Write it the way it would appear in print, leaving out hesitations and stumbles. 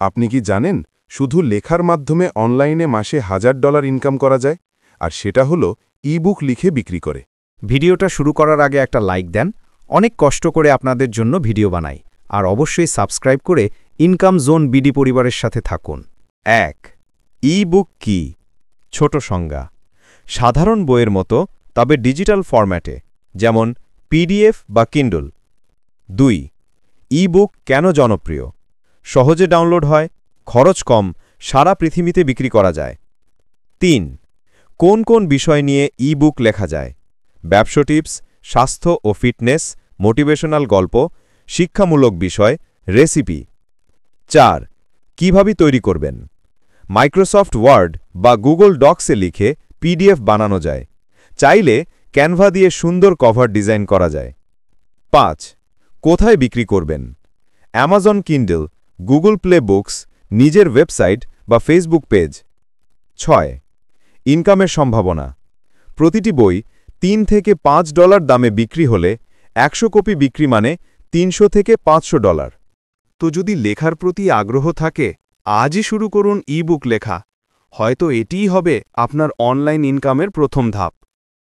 আপনি কি জানেন শুধু লেখার মাধ্যমে অনলাইনে মাসে $1000 ইনকাম করা যায়, আর সেটা হলো ই-বুক লিখে বিক্রি করে। ভিডিওটা শুরু করার আগে একটা লাইক দেন। অনেক কষ্ট করে আপনাদের জন্য ভিডিও বানাই, আর অবশ্যই সাবস্ক্রাইব করে ইনকাম জোন বিডি পরিবারের সাথে থাকুন। ১ ই-বুক কি? ছোট সংজ্ঞা: সাধারণ বইয়ের মতো, তবে ডিজিটাল ফরম্যাটে, যেমন পিডিএফ বা কিন্ডল। ২ ই-বুক কেন জনপ্রিয়? সহজে ডাউনলোড হয়, খরচ কম, সারা পৃথিবীতে বিক্রি করা যায়। ৩ কোন কোন বিষয় নিয়ে ই-বুক লেখা যায়? ব্যবসা টিপস, স্বাস্থ্য ও ফিটনেস, মোটিভেশনাল গল্প, শিক্ষামূলক বিষয়, রেসিপি। ৪ কিভাবে তৈরি করবেন? মাইক্রোসফট ওয়ার্ড বা গুগল ডক্সে লিখে পিডিএফ বানানো যায়। চাইলে ক্যানভা দিয়ে সুন্দর কভার ডিজাইন করা যায়। ৫ কোথায় বিক্রি করবেন? Amazon Kindle, Google play books, নিজের ওয়েবসাইট বা ফেসবুক পেজ। ৬ ইনকামের সম্ভাবনা: প্রতিটি বই $3 থেকে $5 দামে বিক্রি হলে 100 কপি বিক্রি মানে $300 থেকে $500। তো যদি লেখার প্রতি আগ্রহ থাকে, আজই শুরু করুন ই-বুক লেখা। হয়তো এটিই হবে আপনার অনলাইন ইনকামের প্রথম ধাপ।